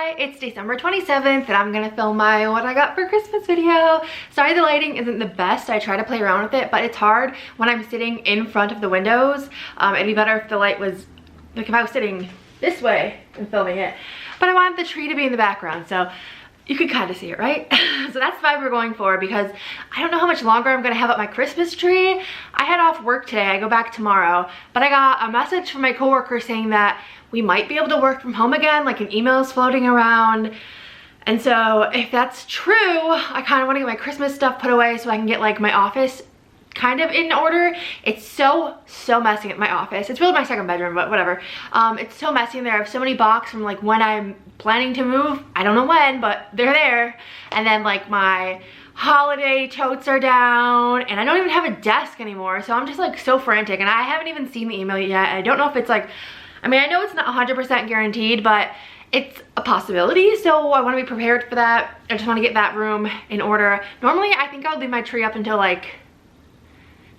Hi, it's December 27th and I'm gonna film my what I got for Christmas video. Sorry the lighting isn't the best. I try to play around with it, but it's hard when I'm sitting in front of the windows. It'd be better if the light was, like if I was sitting this way and filming it. But I wanted the tree to be in the background, so you could kind of see it, right? So that's the vibe we're going for because I don't know how much longer I'm gonna have up my Christmas tree. I had off work today, I go back tomorrow, but I got a message from my coworker saying that we might be able to work from home again, like an email is floating around. And so if that's true, I kind of want to get my Christmas stuff put away so I can get like my office kind of in order. It's so messy at my office. It's really my second bedroom, but whatever. It's so messy in there. I have so many boxes from like when I'm planning to move. I don't know when, but they're there. And then like my holiday totes are down and I don't even have a desk anymore. So I'm just like so frantic and I haven't even seen the email yet. I don't know if it's like, I mean, I know it's not 100% guaranteed, but it's a possibility, so I want to be prepared for that. I just want to get that room in order. Normally, I think I would leave my tree up until like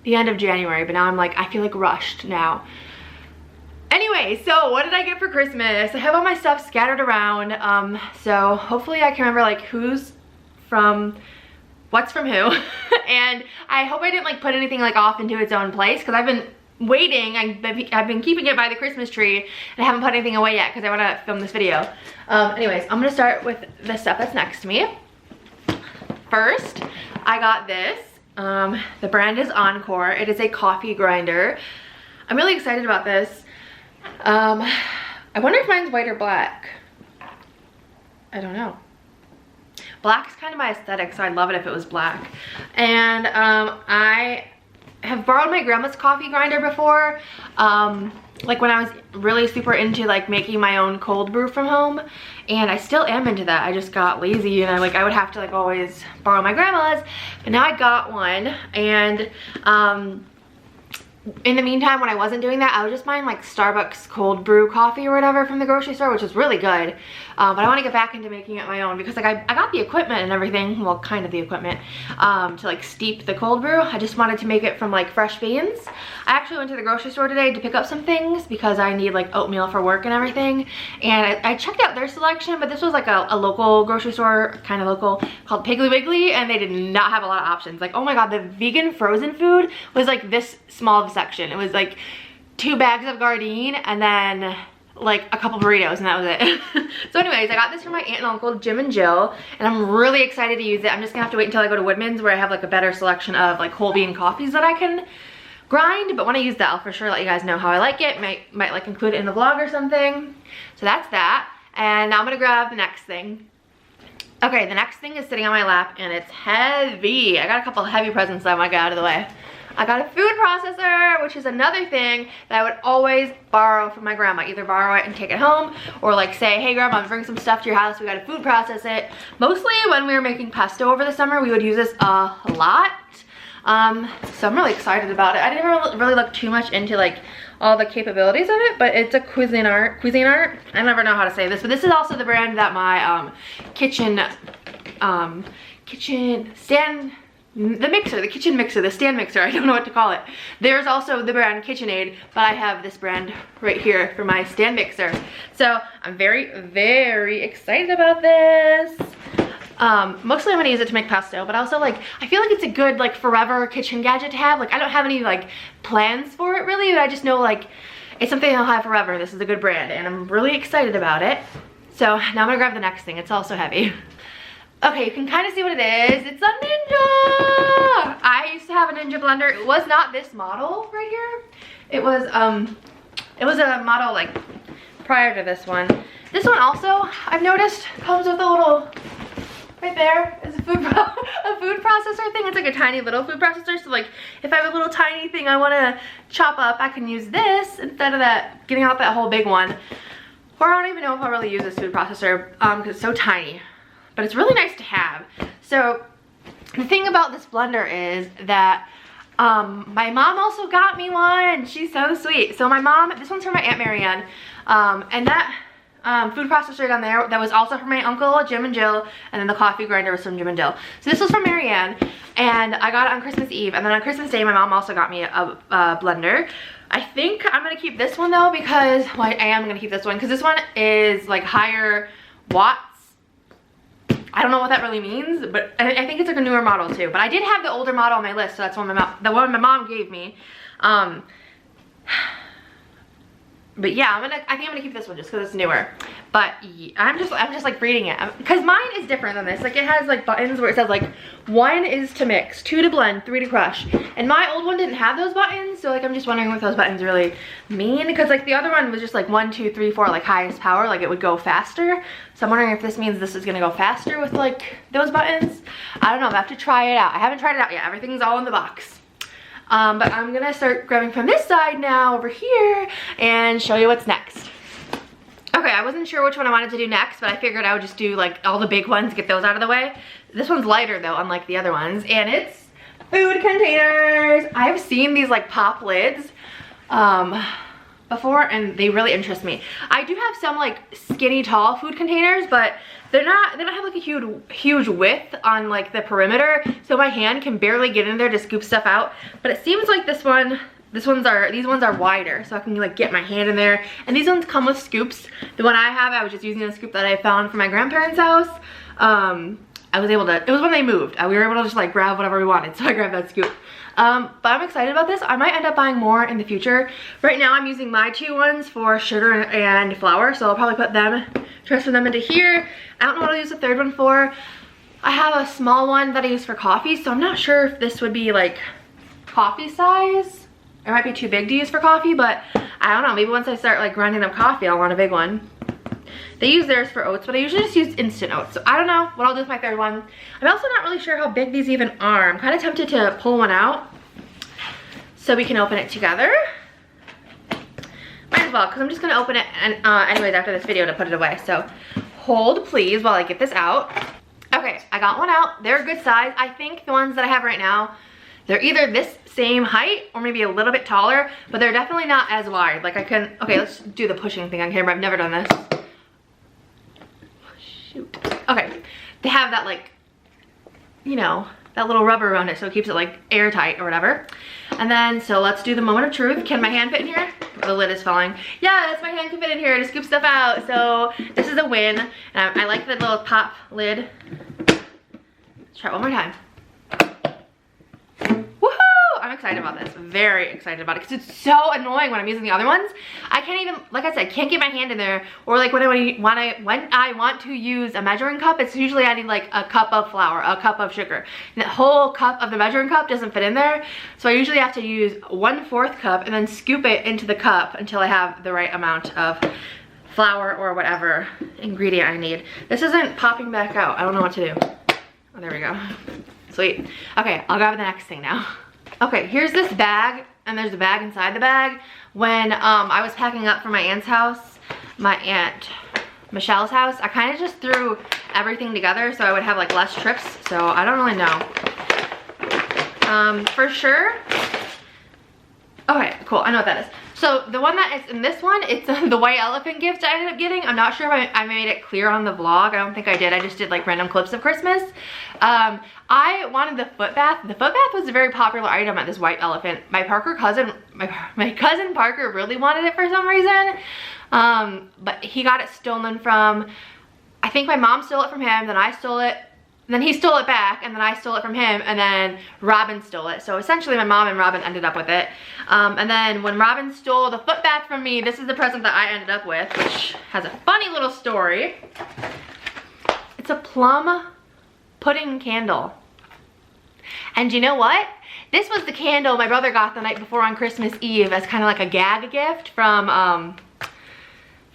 the end of January, but now I'm like, I feel like rushed now. Anyway, so what did I get for Christmas? I have all my stuff scattered around, so hopefully I can remember like who's from, what's from who. And I hope I didn't like put anything like off into its own place because I've been waiting. I've been keeping it by the Christmas tree and I haven't put anything away yet because I want to film this video. Anyways, I'm gonna start with the stuff that's next to me. First, I got this. The brand is Encore. It is a coffee grinder. I'm really excited about this. I wonder if mine's white or black. I don't know. Black's kind of my aesthetic, so I'd love it if it was black. And I have borrowed my grandma's coffee grinder before, like when I was really super into like making my own cold brew from home, and I still am into that. I just got lazy and I would have to like always borrow my grandma's, but now I got one. And in the meantime, when I wasn't doing that, I was just buying like Starbucks cold brew coffee or whatever from the grocery store, which was really good. But I want to get back into making it my own because like I got the equipment and everything, well kind of the equipment, to like steep the cold brew. I just wanted to make it from like fresh beans. I actually went to the grocery store today to pick up some things because I need like oatmeal for work and everything. And I checked out their selection, but this was like a local grocery store, kind of local, called Piggly Wiggly, and they did not have a lot of options. Like, oh my god, the vegan frozen food was like this small of a section. It was like 2 bags of Gardein and then like a couple burritos, and that was it. So anyways, I got this from my aunt and uncle, Jim and Jill, and I'm really excited to use it. I'm just gonna have to wait until I go to Woodman's where I have like a better selection of like whole bean coffees that I can grind. But when I use that, I'll for sure let you guys know how I like it. Might like include it in the vlog or something. So that's that. And now I'm gonna grab the next thing. Okay, the next thing is sitting on my lap and it's heavy. I got a couple heavy presents that I want to get out of the way. I got a food processor, which is another thing that I would always borrow from my grandma. Either borrow it and take it home, or like say, hey grandma, bring some stuff to your house, we gotta food process it. Mostly when we were making pesto over the summer, we would use this a lot. So I'm really excited about it. I didn't really look too much into like all the capabilities of it, but it's a Cuisinart. I never know how to say this, but this is also the brand that my kitchen stand, the kitchen mixer, the stand mixer, I don't know what to call it. There's also the brand KitchenAid, but I have this brand right here for my stand mixer. So I'm very excited about this. Mostly I'm gonna use it to make pesto, but also like, I feel like it's a good like forever kitchen gadget to have. Like I don't have any like plans for it really, but I just know like it's something I'll have forever. This is a good brand and I'm really excited about it. So now I'm gonna grab the next thing. It's also heavy. Okay, you can kind of see what it is. It's a Ninja! I used to have a Ninja blender. It was not this model right here. It was a model like prior to this one. This one also, I've noticed, comes with a little, right there is a food processor thing. It's like a tiny little food processor. So like if I have a little tiny thing I want to chop up, I can use this instead of that, getting out that whole big one. Or I don't even know if I'll really use this food processor because it's so tiny. But it's really nice to have. So the thing about this blender is that my mom also got me one. She's so sweet. So my mom, this one's from my Aunt Marianne, and that food processor down there, that was also from my uncle, Jim and Jill, and then the coffee grinder was from Jim and Jill. So this was from Marianne, and I got it on Christmas Eve, and then on Christmas Day, my mom also got me a blender. I think I'm gonna keep this one though because, well, I am gonna keep this one because this one is like higher watts. I don't know what that really means, but I think it's like a newer model too. But I did have the older model on my list, so that's the one my mom gave me. But yeah, I think I'm gonna keep this one just because it's newer. But yeah, I'm just like reading it because mine is different than this. Like it has like buttons where it says like 1 is to mix, 2 to blend, 3 to crush. And my old one didn't have those buttons, so like I'm just wondering what those buttons really mean, because like the other one was just like 1, 2, 3, 4, like highest power, like it would go faster. So I'm wondering if this means this is gonna go faster with like those buttons. I don't know. I have to try it out. I haven't tried it out yet. Everything's all in the box. But I'm gonna start grabbing from this side now over here and show you what's next. Okay, I wasn't sure which one I wanted to do next, but I figured I would just do like all the big ones, get those out of the way. This one's lighter though, unlike the other ones, and it's food containers. I've seen these like pop lids before, and they really interest me. I do have some like skinny tall food containers, but they don't have like a huge width on like the perimeter, so my hand can barely get in there to scoop stuff out. But it seems like these ones are wider, so I can like get my hand in there. And these ones come with scoops. The one I have, I was just using a scoop that I found from my grandparents' house. I was able to, it was when they moved. We were able to just like grab whatever we wanted, so I grabbed that scoop. But I'm excited about this. I might end up buying more in the future. Right now I'm using my 2 ones for sugar and flour, so I'll probably put them, transfer them into here. I don't know what I'll use the 3rd one for. I have a small one that I use for coffee, so I'm not sure if this would be like coffee size. It might be too big to use for coffee, but I don't know. Maybe once I start like grinding up coffee, I'll want a big one. They use theirs for oats, but I usually just use instant oats. So I don't know what I'll do with my 3rd one. I'm also not really sure how big these even are. I'm kind of tempted to pull one out so we can open it together. Might as well, because I'm just going to open it anyways after this video to put it away. So hold please while I get this out. Okay, I got one out. They're a good size. I think the ones that I have right now, they're either this same height or maybe a little bit taller, but they're definitely not as wide. Like I can, okay, let's do the pushing thing on camera. I've never done this. Shoot. Okay, they have that like, you know, that little rubber around it so it keeps it like airtight or whatever. And then, so let's do the moment of truth. Can my hand fit in here? The lid is falling. Yes, my hand can fit in here to scoop stuff out. So this is a win. I like the little pop lid. Let's try it one more time. I'm excited about this. Very excited about it because it's so annoying when I'm using the other ones. I can't even, like I said, can't get my hand in there. Or like when I want to use a measuring cup, it's usually I need like a cup of flour, a cup of sugar. And the whole cup of the measuring cup doesn't fit in there. So I usually have to use 1/4 cup and then scoop it into the cup until I have the right amount of flour or whatever ingredient I need. This isn't popping back out. I don't know what to do. Oh, there we go. Sweet. Okay, I'll grab the next thing now. Okay, here's this bag, and there's a bag inside the bag. When I was packing up for my aunt's house, my aunt Michelle's house, I kind of just threw everything together so I would have like less trips, so I don't really know. For sure. Okay, cool, I know what that is. So the one that is in this one, it's the white elephant gift I ended up getting. I'm not sure if I made it clear on the vlog. I don't think I did. I just did like random clips of Christmas. I wanted the foot bath. The foot bath was a very popular item at this white elephant. My cousin Parker really wanted it for some reason. But he got it stolen from, I think my mom stole it from him, then I stole it. And then he stole it back, and then I stole it from him, and then Robin stole it. So essentially my mom and Robin ended up with it. And then when Robin stole the foot bath from me, this is the present that I ended up with, which has a funny little story. It's a plum pudding candle. And you know what? This was the candle my brother got the night before on Christmas Eve as kind of like a gag gift from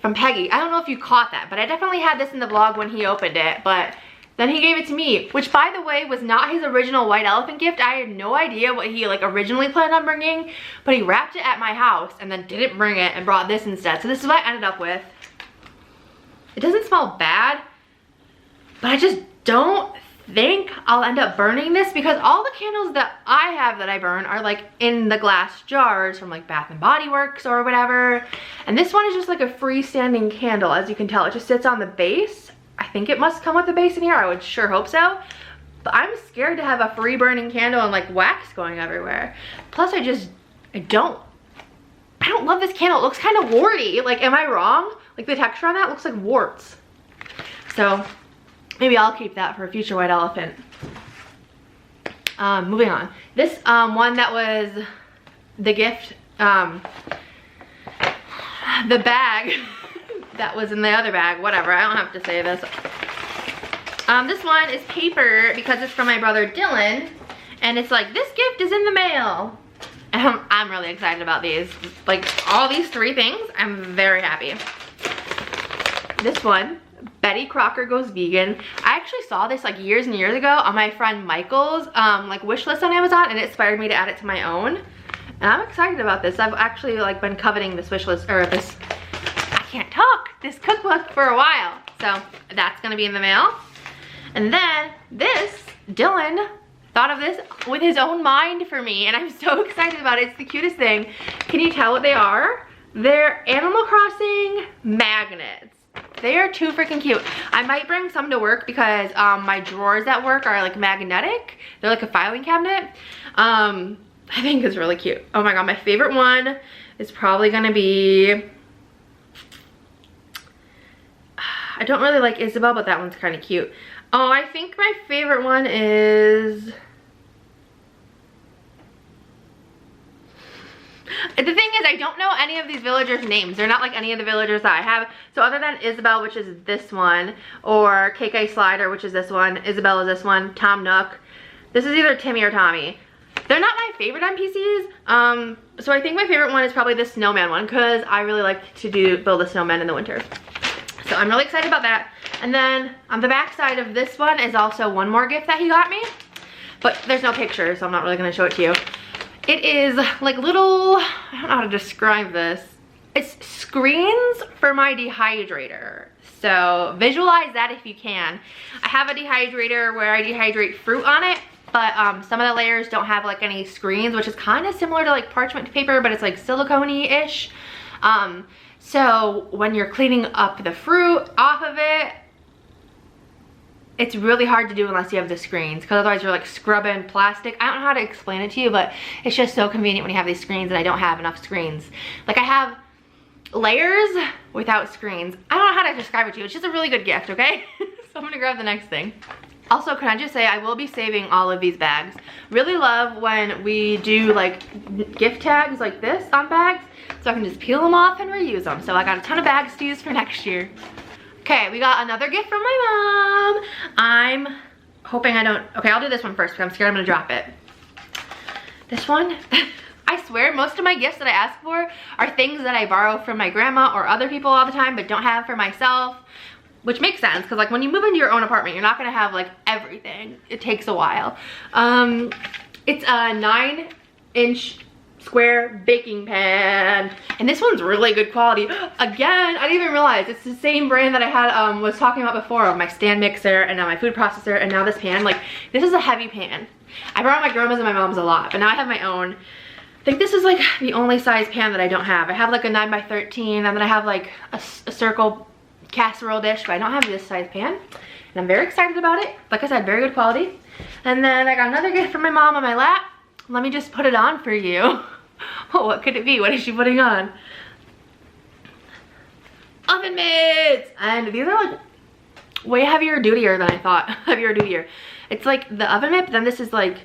Peggy. I don't know if you caught that, but I definitely had this in the vlog when he opened it, but then he gave it to me, which by the way was not his original white elephant gift. I had no idea what he like originally planned on bringing, but he wrapped it at my house and then didn't bring it and brought this instead. So this is what I ended up with. It doesn't smell bad, but I just don't think I'll end up burning this because all the candles that I have that I burn are like in the glass jars from like Bath and Body Works or whatever. And this one is just like a freestanding candle. As you can tell, it just sits on the base. I think it must come with a base in here. I would sure hope so. But I'm scared to have a free burning candle and like wax going everywhere. Plus I don't love this candle. It looks kind of warty. Like, am I wrong? Like the texture on that looks like warts. So maybe I'll keep that for a future white elephant. Moving on. This one that was the gift, the bag that was in the other bag, whatever, I don't have to say this. This one is paper because it's from my brother Dylan, and it's like, this gift is in the mail. And I'm really excited about these. Like, all these 3 things, I'm very happy. This one, Betty Crocker Goes Vegan. I actually saw this like years and years ago on my friend Michael's like wish list on Amazon, and it inspired me to add it to my own. And I'm excited about this. I've actually like been coveting this wish list, or this, I can't talk, this cookbook for a while. So that's gonna be in the mail. And then this, Dylan thought of this with his own mind for me, and I'm so excited about it. It's the cutest thing. Can you tell what they are? They're Animal Crossing magnets. They are too freaking cute. I might bring some to work because my drawers at work are like magnetic. They're like a filing cabinet. I think it's really cute. Oh my god, my favorite one is probably gonna be, I don't really like Isabel, but that one's kind of cute. Oh, I think my favorite one is, the thing is, I don't know any of these villagers' names. They're not like any of the villagers that I have. So other than Isabel, which is this one, or KK Slider, which is this one, Isabel is this one, Tom Nook. This is either Timmy or Tommy. They're not my favorite NPCs. So I think my favorite one is probably the snowman one, because I really like to build a snowman in the winter. So I'm really excited about that. And then on the back side of this one is also one more gift that he got me. But there's no picture, so I'm not really gonna show it to you. It is like little, I don't know how to describe this. It's screens for my dehydrator. So visualize that if you can. I have a dehydrator where I dehydrate fruit on it, but some of the layers don't have like any screens, which is kind of similar to like parchment paper, but it's like silicone-ish. So when you're cleaning up the fruit off of it, it's really hard to do unless you have the screens, because otherwise you're like scrubbing plastic. I don't know how to explain it to you, but it's just so convenient when you have these screens, and I don't have enough screens. Like, I have layers without screens. I don't know how to describe it to you. It's just a really good gift, okay? So I'm gonna grab the next thing. Also, can I just say, I will be saving all of these bags. Really love when we do like gift tags like this on bags, so I can just peel them off and reuse them. So I got a ton of bags to use for next year. Okay, we got another gift from my mom. I'm hoping I don't, okay, I'll do this one first because I'm scared I'm gonna drop it. This one, I swear most of my gifts that I ask for are things that I borrow from my grandma or other people all the time but don't have for myself, which makes sense because like when you move into your own apartment, you're not gonna have like everything. It takes a while. It's a 9-inch square baking pan, and this one's really good quality. Again, I didn't even realize it's the same brand that I had was talking about before, of my stand mixer and now my food processor and now this pan. Like, this is a heavy pan. I borrow my grandma's and my mom's a lot, but now I have my own. I think this is like the only size pan that I don't have. I have like a 9x13, and then I have like a circle casserole dish, but I don't have this size pan, and I'm very excited about it. Like I said, very good quality. And then I got another gift from my mom on my lap. Let me just put it on for you. Oh, what could it be? What is she putting on? Oven mitts! And these are like way heavier dutier than I thought. Heavier dutier. It's like the oven mitt, but then this is like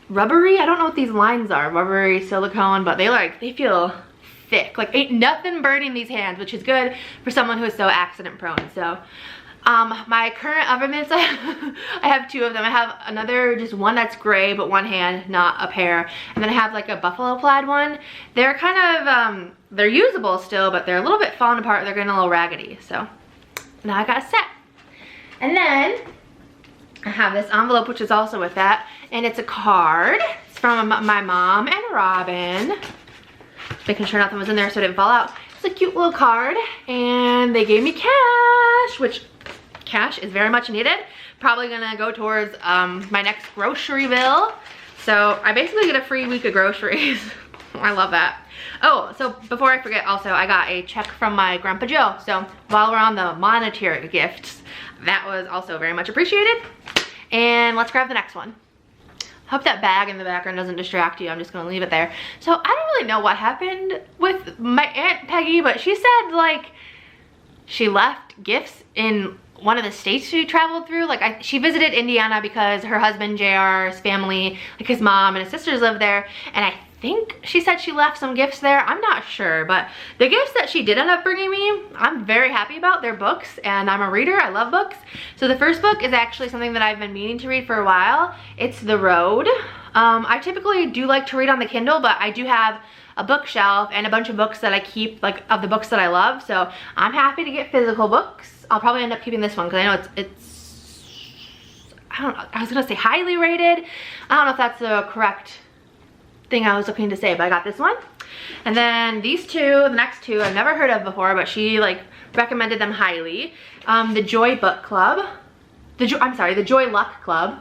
rubbery. I don't know what these lines are. Rubbery, silicone, but they feel thick. Like, ain't nothing burning these hands, which is good for someone who is so accident prone. So my current oven mitts, I have 2 of them. I have another, just one that's gray, but one hand, not a pair. And then I have like a buffalo plaid one. They're kind of, they're usable still, but they're a little bit falling apart. They're getting a little raggedy. So now I got a set. And then I have this envelope, which is also with that. And it's a card. It's from my mom and Robin. Making sure nothing was in there so it didn't fall out. It's a cute little card. And they gave me cash, which cash is very much needed. Probably gonna go towards my next grocery bill. So I basically get a free week of groceries. I love that. Oh, so before I forget, also I got a check from my Grandpa Joe. So while we're on the monetary gifts, that was also very much appreciated. And let's grab the next one. Hope that bag in the background doesn't distract you. I'm just gonna leave it there. So I don't really know what happened with my Aunt Peggy, but she said like she left gifts in one of the states she traveled through. Like she visited Indiana because her husband JR's family, like his mom and his sisters live there, and I think she said she left some gifts there. I'm not sure, but the gifts that she did end up bringing me, I'm very happy about. They're books, and I'm a reader. I love books. So the first book is actually something that I've been meaning to read for a while. It's The Road. I typically do like to read on the Kindle, but I do have a bookshelf and a bunch of books that I keep, like of the books that I love. So I'm happy to get physical books. I'll probably end up keeping this one because I know it's I don't know, I was gonna say highly rated. I don't know if that's the correct thing I was looking to say, but I got this one. And then these two, the next two, I've never heard of before, but she like recommended them highly. The Joy Book Club. The Joy Luck Club.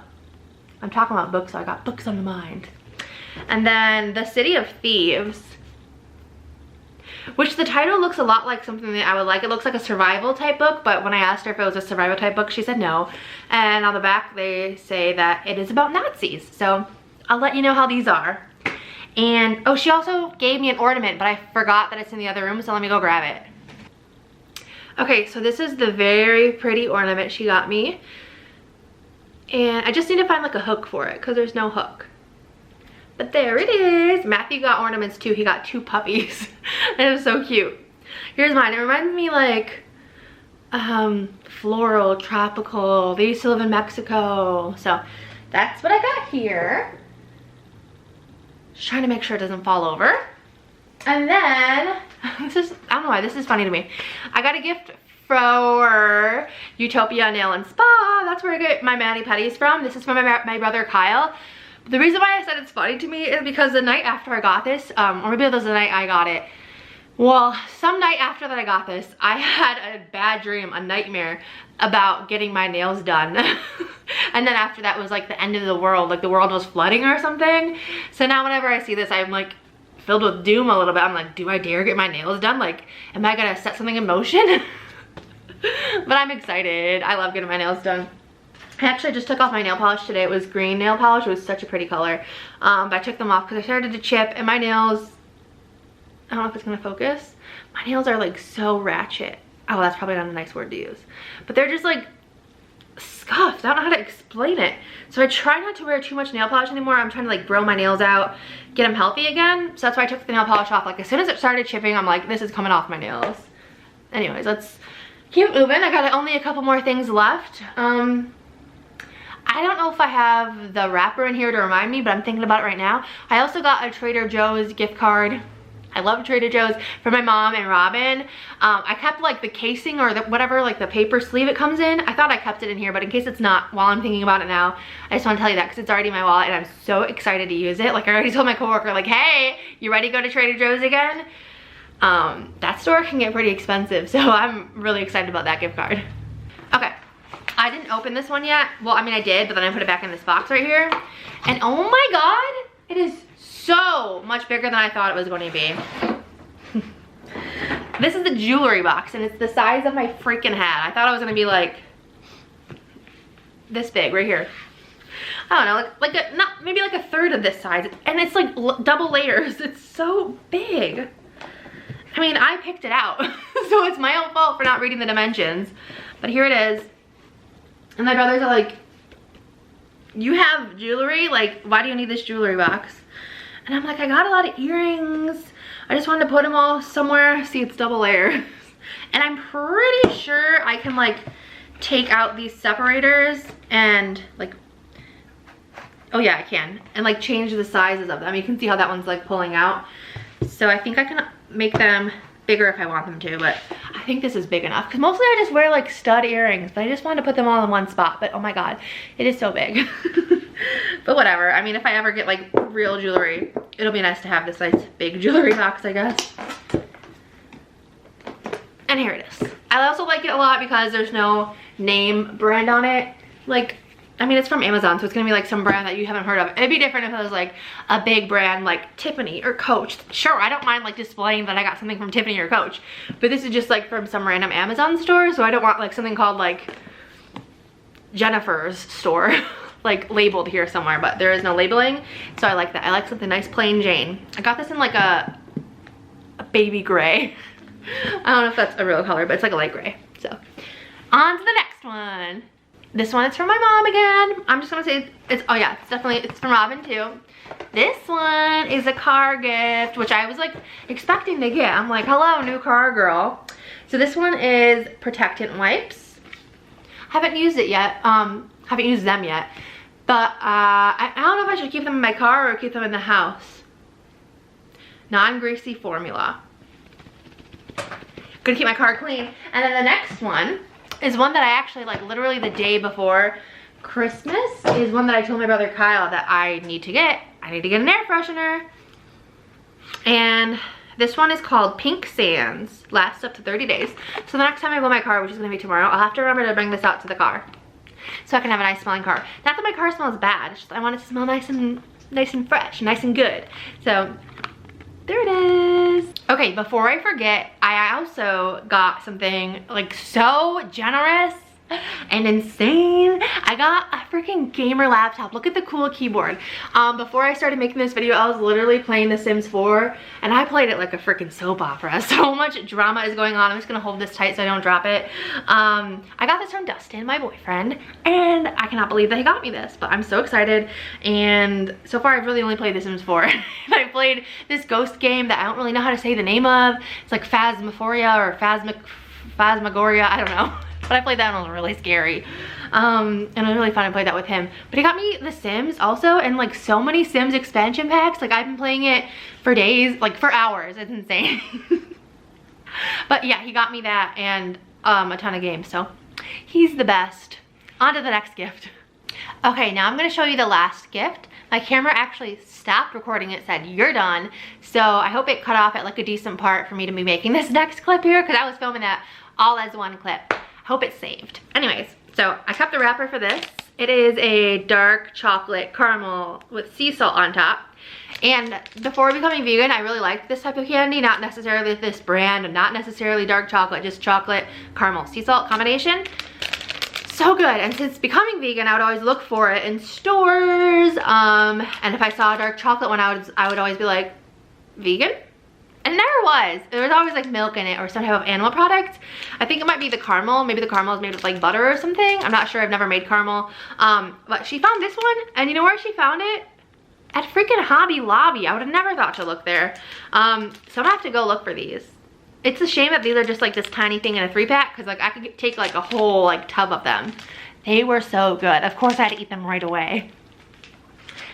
I'm talking about books, so I got books on the mind. And then The City of Thieves, which the title looks a lot like something that I would like. It looks like a survival type book, but when I asked her if it was a survival type book, she said no. And on the back, they say that it is about Nazis. So I'll let you know how these are. And, oh, she also gave me an ornament, but I forgot that it's in the other room, so let me go grab it. Okay, so this is the very pretty ornament she got me. And I just need to find like a hook for it, because there's no hook. But there it is. Matthew got ornaments too. He got 2 puppies. It was so cute. Here's mine. It reminds me like floral, tropical. They used to live in Mexico. So that's what I got here. Just trying to make sure it doesn't fall over. And then, I don't know why, this is funny to me. I got a gift for Utopia Nail and Spa. That's where I get my Mani Petties from. This is from my brother Kyle. The reason why I said it's funny to me is because the night after I got this, or maybe it was the night I got it. Well, some night after that I got this, I had a bad dream, a nightmare about getting my nails done. And then after that was like the end of the world, like the world was flooding or something. So now whenever I see this, I'm like filled with doom a little bit. I'm like, do I dare get my nails done? Like, am I gonna set something in motion? But I'm excited. I love getting my nails done. I actually just took off my nail polish today. It was green nail polish. It was such a pretty color. But I took them off because I started to chip, and my nails, I don't know if it's gonna focus. My nails are like so ratchet. Oh, that's probably not a nice word to use. But they're just like scuffed. I don't know how to explain it. So I try not to wear too much nail polish anymore. I'm trying to like grow my nails out, get them healthy again. So that's why I took the nail polish off. Like as soon as it started chipping, I'm like, this is coming off my nails. Anyways, let's keep moving. I got only a couple more things left. I don't know if I have the wrapper in here to remind me, but I'm thinking about it right now. I also got a Trader Joe's gift card. I love Trader Joe's, for my mom and Robin. I kept like the casing or the whatever, like the paper sleeve it comes in. I thought I kept it in here, but in case it's not, while I'm thinking about it now, I just want to tell you that because it's already in my wallet and I'm so excited to use it. Like I already told my coworker, like, hey, you ready to go to Trader Joe's again? That store can get pretty expensive, so I'm really excited about that gift card. Okay. I didn't open this one yet. Well, I mean I did, but then I put it back in this box right here. And oh my god, it is so much bigger than I thought it was going to be. This is the jewelry box and it's the size of my freaking hat. I thought it was going to be like this big right here. I don't know, like not maybe like a third of this size. And it's like double layers. It's so big. I mean, I picked it out. So it's my own fault for not reading the dimensions. But here it is. And my brothers are like, you have jewelry? Like, why do you need this jewelry box? And I'm like, I got a lot of earrings. I just wanted to put them all somewhere. See, it's double layers. And I'm pretty sure I can like take out these separators and like, oh yeah, I can. And like change the sizes of them. You can see how that one's like pulling out. So I think I can make them bigger if I want them to, but I think this is big enough because mostly I just wear like stud earrings, but I just wanted to put them all in one spot. But oh my god, it is so big. But whatever. I mean, if I ever get like real jewelry, it'll be nice to have this nice big jewelry box, I guess. And here it is. I also like it a lot because there's no name brand on it. Like, I mean, it's from Amazon, so it's gonna be like some brand that you haven't heard of. It'd be different if it was like a big brand like Tiffany or Coach. Sure, I don't mind like displaying that I got something from Tiffany or Coach, but this is just like from some random Amazon store, so I don't want like something called like Jennifer's store like labeled here somewhere, but there is no labeling, so I like that. I like something nice, plain Jane. I got this in like a baby gray. I don't know if that's a real color, but it's like a light gray. So on to the next next one. This one is from my mom again. I'm just gonna say it's, oh yeah, it's definitely, it's from Robin too. This one is a car gift, which I was like expecting to get. I'm like, hello, new car girl. So this one is Protectant Wipes. Haven't used it yet. Haven't used them yet. But I don't know if I should keep them in my car or keep them in the house. Non-greasy formula. Gonna keep my car clean. And then the next one is one that I actually like literally the day before Christmas is one that I told my brother Kyle that I need to get. I need to get an air freshener. And this one is called Pink Sands. Lasts up to 30 days. So the next time I blow my car, which is gonna be tomorrow, I'll have to remember to bring this out to the car. So I can have a nice smelling car. Not that my car smells bad, it's just I want it to smell nice and fresh, nice and good. So there it is. Okay, before I forget, I also got something like so generous and insane. I got a freaking gamer laptop. Look at the cool keyboard. Before I started making this video, I was literally playing The Sims 4 and I played it like a freaking soap opera. So much drama is going on. I'm just gonna hold this tight so I don't drop it. I got this from Dustin, my boyfriend, and I cannot believe that he got me this, but I'm so excited. And so far I've really only played The Sims 4. And I played this ghost game that I don't really know how to say the name of. It's like Phasmophoria or Phasmagoria, I don't know. But I played that one, it was really scary. And it was really fun to play that with him. But he got me The Sims also, and like so many Sims expansion packs. Like I've been playing it for days, like for hours. It's insane. But yeah, he got me that and a ton of games. So he's the best. On to the next gift. Okay, now I'm gonna show you the last gift. My camera actually stopped recording. It said, you're done. So I hope it cut off at like a decent part for me to be making this next clip here, because I was filming that all as one clip. Hope it's saved. Anyways, so I kept the wrapper for this. It is a dark chocolate caramel with sea salt on top. And before becoming vegan, I really liked this type of candy, not necessarily this brand, and not necessarily dark chocolate, just chocolate, caramel, sea salt combination. So good. And since becoming vegan, I would always look for it in stores. And if I saw a dark chocolate one, I would always be like, vegan? And it never was. There was always like milk in it or some type of animal product. I think it might be the caramel. Maybe the caramel is made with like butter or something. I'm not sure. I've never made caramel. But she found this one, and you know where she found it? At freaking Hobby Lobby. I would have never thought to look there. So I'm gonna have to go look for these. It's a shame that these are just like this tiny thing in a 3-pack, because like I could take like a whole like tub of them. They were so good. Of course I had to eat them right away.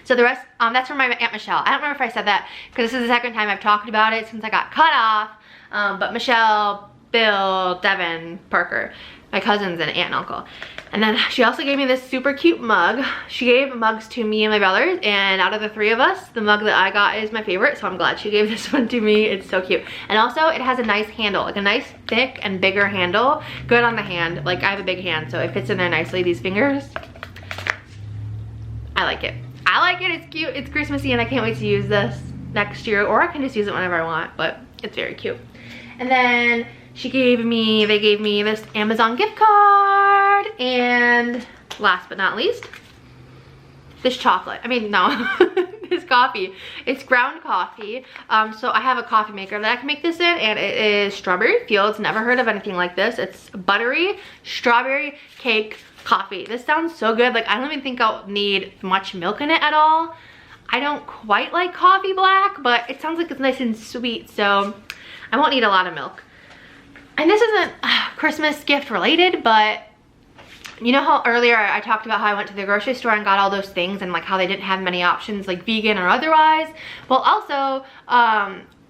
So the rest, that's from my Aunt Michelle. I don't remember if I said that, because this is the second time I've talked about it since I got cut off. But Michelle, Bill, Devin, Parker, my cousins, and aunt and uncle. And then she also gave me this super cute mug. She gave mugs to me and my brothers, and out of the 3 of us, the mug that I got is my favorite, so I'm glad she gave this one to me. It's so cute. And also, it has a nice handle, like a nice thick and bigger handle. Good on the hand. Like, I have a big hand, so it fits in there nicely, these fingers. I like it. I like it, it's cute, it's Christmassy, and I can't wait to use this next year, or I can just use it whenever I want, but it's very cute. And then they gave me this Amazon gift card, and last but not least, this chocolate. I mean, no, this coffee. It's ground coffee. So I have a coffee maker that I can make this in, and it is Strawberry Fields. Never heard of anything like this. It's buttery strawberry cake coffee. This sounds so good. Like, I don't even think I'll need much milk in it at all. I don't quite like coffee black, but it sounds like it's nice and sweet, so I won't need a lot of milk. And this isn't Christmas gift related, but you know how earlier I talked about how I went to the grocery store and got all those things, and like how they didn't have many options, like vegan or otherwise? Well, also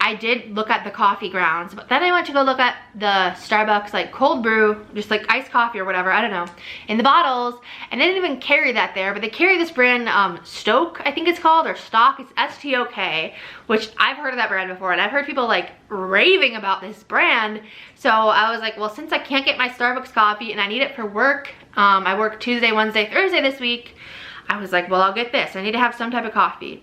I did look at the coffee grounds, but then I went to go look at the Starbucks like cold brew, just like iced coffee or whatever, I don't know, in the bottles, and they didn't even carry that there, but they carry this brand, Stoke, I think it's called, or Stock, it's S-T-O-K, which I've heard of that brand before, and I've heard people like raving about this brand. So I was like, well, since I can't get my Starbucks coffee and I need it for work, I work Tuesday, Wednesday, Thursday this week, I was like, well, I'll get this. I need to have some type of coffee.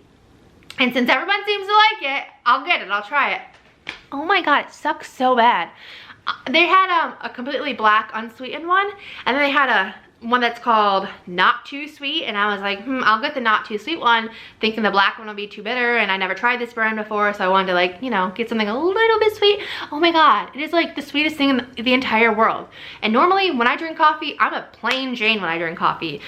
And since everyone seems to like it, I'll get it, I'll try it. Oh my God, it sucks so bad. They had a completely black unsweetened one, and then they had one that's called Not Too Sweet, and I was like, I'll get the Not Too Sweet one, thinking the black one would be too bitter, and I never tried this brand before, so I wanted to, like, you know, get something a little bit sweet. Oh my god, it is like the sweetest thing in the entire world. And normally when I drink coffee, I'm a plain Jane when I drink coffee.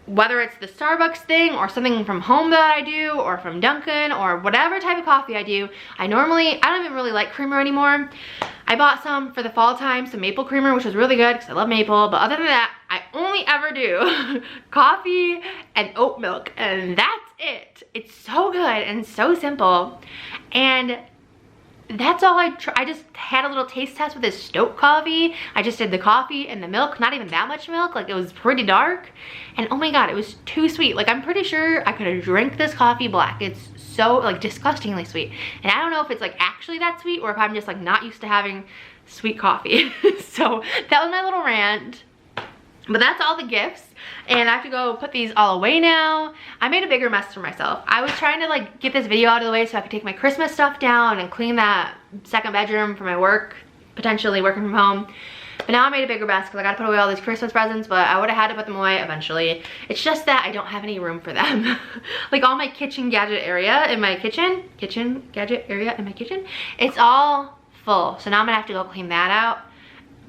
Whether it's the Starbucks thing or something from home that I do, or from Dunkin', or whatever type of coffee I do, I don't even really like creamer anymore. I bought some for the fall time, some maple creamer, which was really good because I love maple, but other than that, I only ever do coffee and oat milk, and that's it. It's so good and so simple, and that's all I just had a little taste test with this Stoke coffee. I just did the coffee and the milk, not even that much milk, like it was pretty dark, and oh my god, it was too sweet. Like I'm pretty sure I could have drank this coffee black. It's so like disgustingly sweet, and I don't know if it's like actually that sweet or if I'm just like not used to having sweet coffee. So that was my little rant. But that's all the gifts, and I have to go put these all away now. I made a bigger mess for myself. I was trying to like get this video out of the way so I could take my Christmas stuff down and clean that second bedroom for my work, potentially working from home. But now I made a bigger mess because I gotta put away all these Christmas presents, but I would have had to put them away eventually. It's just that I don't have any room for them. Like all my kitchen gadget area in my kitchen, it's all full. So now I'm gonna have to go clean that out.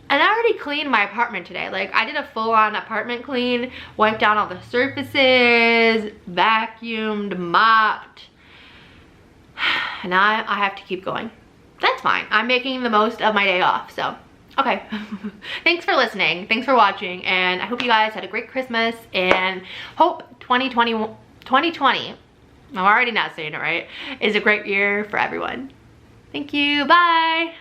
And I already cleaned my apartment today. Like I did a full-on apartment clean, wiped down all the surfaces, vacuumed, mopped. And now I have to keep going. That's fine. I'm making the most of my day off, so okay. Thanks for listening. Thanks for watching, and I hope you guys had a great Christmas, and hope 2020, I'm already not saying it right, is a great year for everyone. Thank you. Bye.